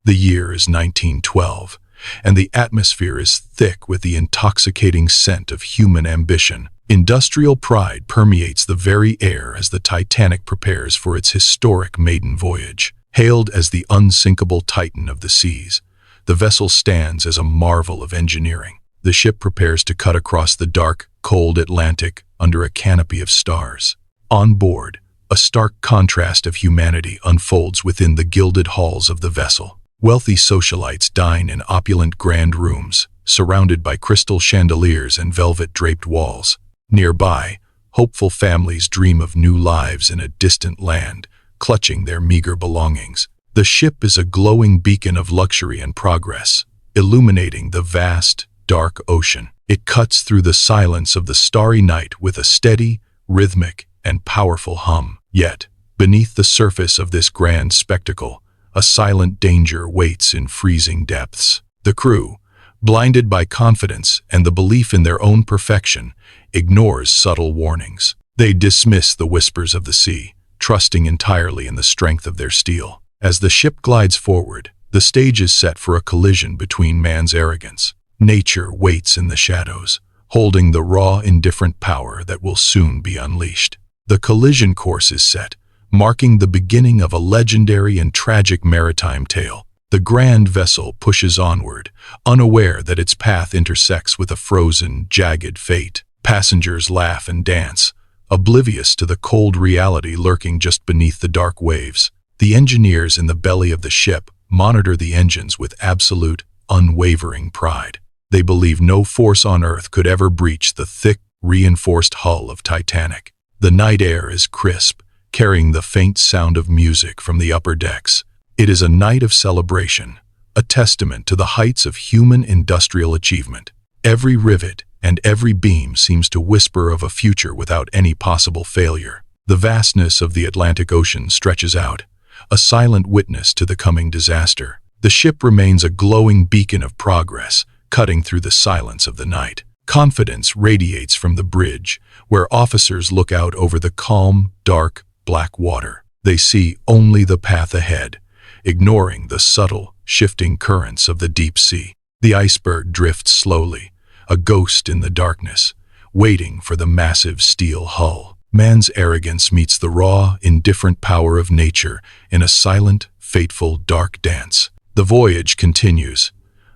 The year is 1912, and the atmosphere is thick with the intoxicating scent of human ambition. Industrial pride permeates the very air as the Titanic prepares for its historic maiden voyage. Hailed as the unsinkable titan of the seas, the vessel stands as a marvel of engineering. The ship prepares to cut across the dark, cold Atlantic under a canopy of stars. On board, a stark contrast of humanity unfolds within the gilded halls of the vessel. Wealthy socialites dine in opulent grand rooms, surrounded by crystal chandeliers and velvet-draped walls. Nearby, hopeful families dream of new lives in a distant land, clutching their meager belongings. The ship is a glowing beacon of luxury and progress, illuminating the vast, dark ocean. It cuts through the silence of the starry night with a steady, rhythmic, and powerful hum. Yet, beneath the surface of this grand spectacle, a silent danger waits in freezing depths. The crew, blinded by confidence and the belief in their own perfection, ignores subtle warnings. They dismiss the whispers of the sea, trusting entirely in the strength of their steel. As the ship glides forward, the stage is set for a collision between man's arrogance. Nature waits in the shadows, holding the raw, indifferent power that will soon be unleashed. The collision course is set, marking the beginning of a legendary and tragic maritime tale. The grand vessel pushes onward, unaware that its path intersects with a frozen, jagged fate. Passengers laugh and dance, oblivious to the cold reality lurking just beneath the dark waves. The engineers in the belly of the ship monitor the engines with absolute, unwavering pride. They believe no force on earth could ever breach the thick, reinforced hull of Titanic. The night air is crisp, carrying the faint sound of music from the upper decks. It is a night of celebration, a testament to the heights of human industrial achievement. Every rivet and every beam seems to whisper of a future without any possible failure. The vastness of the Atlantic Ocean stretches out, a silent witness to the coming disaster. The ship remains a glowing beacon of progress, cutting through the silence of the night. Confidence radiates from the bridge, where officers look out over the calm, dark, black water. They see only the path ahead, ignoring the subtle, shifting currents of the deep sea. The iceberg drifts slowly, a ghost in the darkness, waiting for the massive steel hull. Man's arrogance meets the raw, indifferent power of nature in a silent, fateful, dark dance. The voyage continues,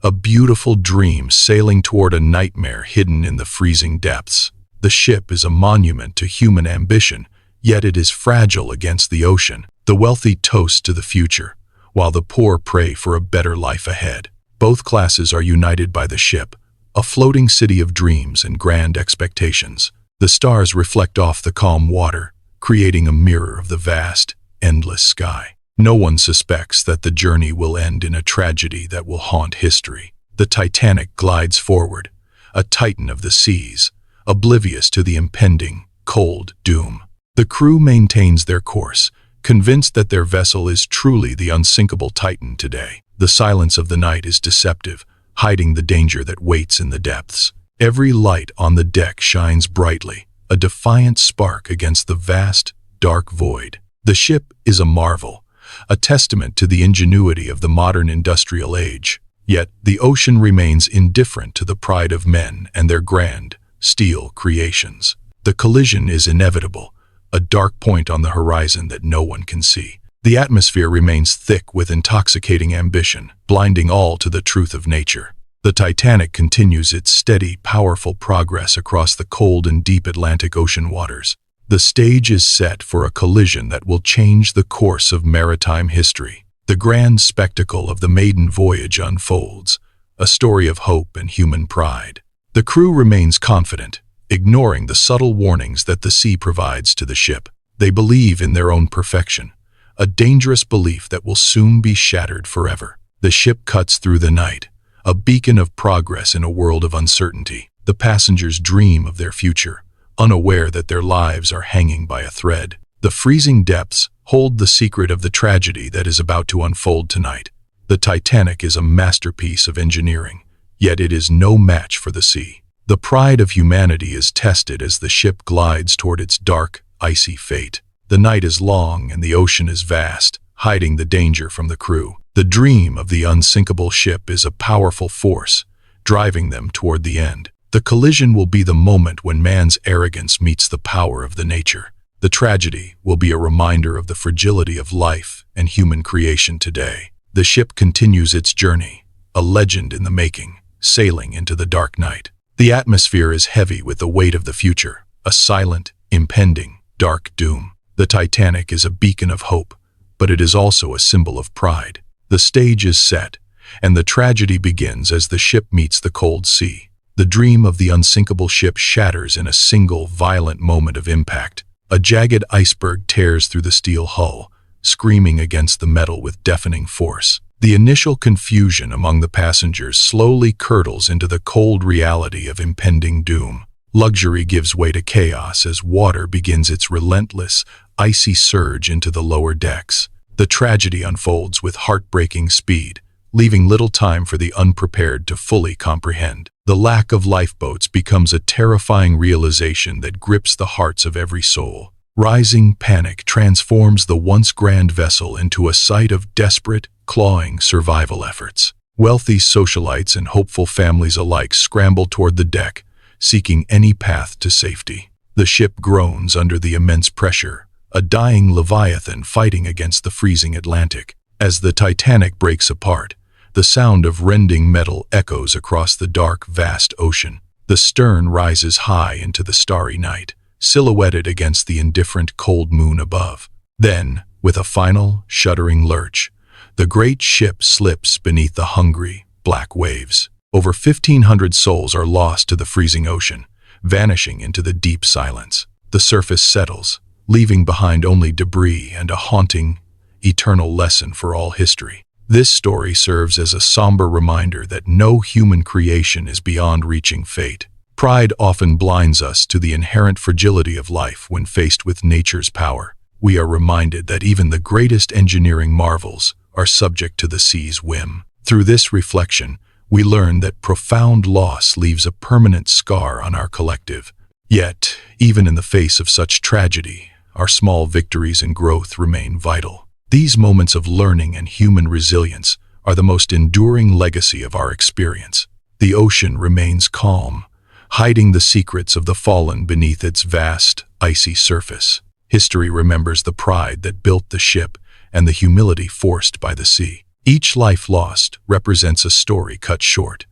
a beautiful dream sailing toward a nightmare hidden in the freezing depths. The ship is a monument to human ambition, yet it is fragile against the ocean. The wealthy toast to the future, while the poor pray for a better life ahead. Both classes are united by the ship, a floating city of dreams and grand expectations. The stars reflect off the calm water, creating a mirror of the vast, endless sky. No one suspects that the journey will end in a tragedy that will haunt history. The Titanic glides forward, a titan of the seas, oblivious to the impending, cold doom. The crew maintains their course, convinced that their vessel is truly the unsinkable titan today. The silence of the night is deceptive, hiding the danger that waits in the depths. Every light on the deck shines brightly, a defiant spark against the vast, dark void. The ship is a marvel, a testament to the ingenuity of the modern industrial age. Yet, the ocean remains indifferent to the pride of men and their grand, steel creations. The collision is inevitable, a dark point on the horizon that no one can see. The atmosphere remains thick with intoxicating ambition, blinding all to the truth of nature. The Titanic continues its steady, powerful progress across the cold and deep Atlantic Ocean waters. The stage is set for a collision that will change the course of maritime history. The grand spectacle of the maiden voyage unfolds, a story of hope and human pride. The crew remains confident, ignoring the subtle warnings that the sea provides to the ship. They believe in their own perfection, a dangerous belief that will soon be shattered forever. The ship cuts through the night, a beacon of progress in a world of uncertainty. The passengers dream of their future, unaware that their lives are hanging by a thread. The freezing depths hold the secret of the tragedy that is about to unfold tonight. The Titanic is a masterpiece of engineering, yet it is no match for the sea. The pride of humanity is tested as the ship glides toward its dark, icy fate. The night is long and the ocean is vast, hiding the danger from the crew. The dream of the unsinkable ship is a powerful force, driving them toward the end. The collision will be the moment when man's arrogance meets the power of the nature. The tragedy will be a reminder of the fragility of life and human creation today. The ship continues its journey, a legend in the making, sailing into the dark night. The atmosphere is heavy with the weight of the future, a silent, impending, dark doom. The Titanic is a beacon of hope, but it is also a symbol of pride. The stage is set, and the tragedy begins as the ship meets the cold sea. The dream of the unsinkable ship shatters in a single, violent moment of impact. A jagged iceberg tears through the steel hull, screaming against the metal with deafening force. The initial confusion among the passengers slowly curdles into the cold reality of impending doom. Luxury gives way to chaos as water begins its relentless, icy surge into the lower decks. The tragedy unfolds with heartbreaking speed, leaving little time for the unprepared to fully comprehend. The lack of lifeboats becomes a terrifying realization that grips the hearts of every soul. Rising panic transforms the once grand vessel into a sight of desperate, clawing survival efforts. Wealthy socialites and hopeful families alike scramble toward the deck, seeking any path to safety. The ship groans under the immense pressure, a dying leviathan fighting against the freezing Atlantic. As the Titanic breaks apart, the sound of rending metal echoes across the dark, vast ocean. The stern rises high into the starry night, silhouetted against the indifferent cold moon above. Then, with a final, shuddering lurch, the great ship slips beneath the hungry, black waves. Over 1,500 souls are lost to the freezing ocean, vanishing into the deep silence. The surface settles, leaving behind only debris and a haunting, eternal lesson for all history. This story serves as a somber reminder that no human creation is beyond reaching fate. Pride often blinds us to the inherent fragility of life when faced with nature's power. We are reminded that even the greatest engineering marvels are subject to the sea's whim. Through this reflection, we learn that profound loss leaves a permanent scar on our collective. Yet, even in the face of such tragedy, our small victories and growth remain vital. These moments of learning and human resilience are the most enduring legacy of our experience. The ocean remains calm, hiding the secrets of the fallen beneath its vast, icy surface. History remembers the pride that built the ship and the humility forced by the sea. Each life lost represents a story cut short,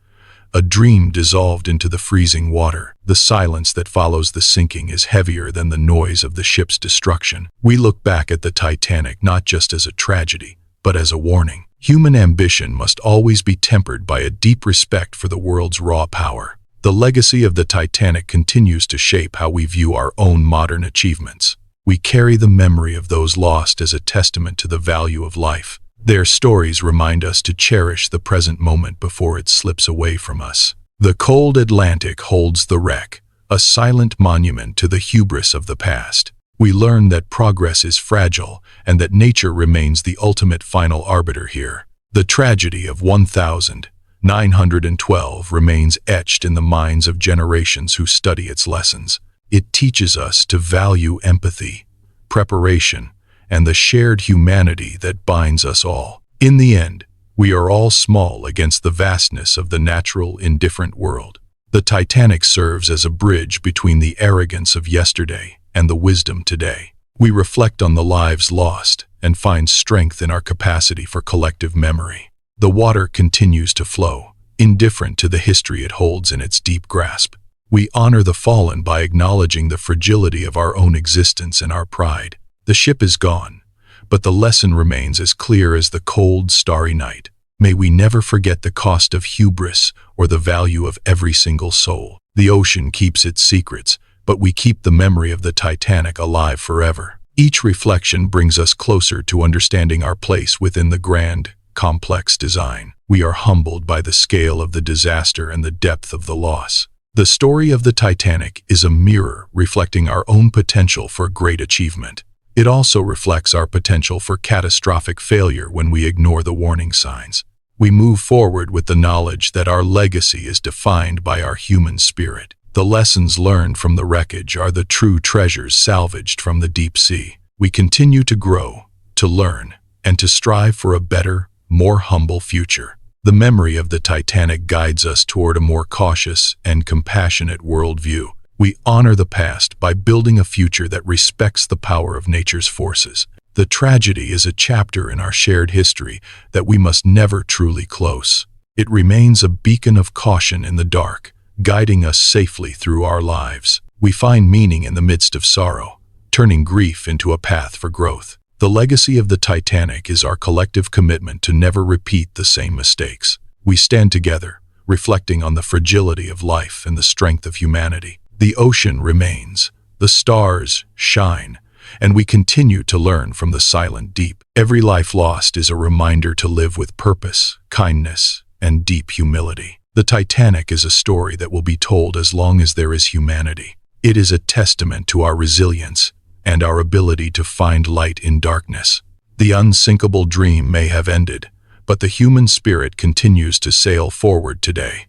a dream dissolved into the freezing water. The silence that follows the sinking is heavier than the noise of the ship's destruction. We look back at the Titanic not just as a tragedy, but as a warning. Human ambition must always be tempered by a deep respect for the world's raw power. The legacy of the Titanic continues to shape how we view our own modern achievements. We carry the memory of those lost as a testament to the value of life. Their stories remind us to cherish the present moment before it slips away from us. The cold Atlantic holds the wreck, a silent monument to the hubris of the past. We learn that progress is fragile and that nature remains the ultimate final arbiter here. The tragedy of 1912 remains etched in the minds of generations who study its lessons. It teaches us to value empathy, preparation, and the shared humanity that binds us all. In the end, we are all small against the vastness of the natural, indifferent world. The Titanic serves as a bridge between the arrogance of yesterday and the wisdom today. We reflect on the lives lost and find strength in our capacity for collective memory. The water continues to flow, indifferent to the history it holds in its deep grasp. We honor the fallen by acknowledging the fragility of our own existence and our pride. The ship is gone, but the lesson remains as clear as the cold, starry night. May we never forget the cost of hubris or the value of every single soul. The ocean keeps its secrets, but we keep the memory of the Titanic alive forever. Each reflection brings us closer to understanding our place within the grand, complex design. We are humbled by the scale of the disaster and the depth of the loss. The story of the Titanic is a mirror reflecting our own potential for great achievement. It also reflects our potential for catastrophic failure when we ignore the warning signs. We move forward with the knowledge that our legacy is defined by our human spirit. The lessons learned from the wreckage are the true treasures salvaged from the deep sea. We continue to grow, to learn, and to strive for a better, more humble future. The memory of the Titanic guides us toward a more cautious and compassionate worldview. We honor the past by building a future that respects the power of nature's forces. The tragedy is a chapter in our shared history that we must never truly close. It remains a beacon of caution in the dark, guiding us safely through our lives. We find meaning in the midst of sorrow, turning grief into a path for growth. The legacy of the Titanic is our collective commitment to never repeat the same mistakes. We stand together, reflecting on the fragility of life and the strength of humanity. The ocean remains, the stars shine, and we continue to learn from the silent deep. Every life lost is a reminder to live with purpose, kindness, and deep humility. The Titanic is a story that will be told as long as there is humanity. It is a testament to our resilience and our ability to find light in darkness. The unsinkable dream may have ended, but the human spirit continues to sail forward today.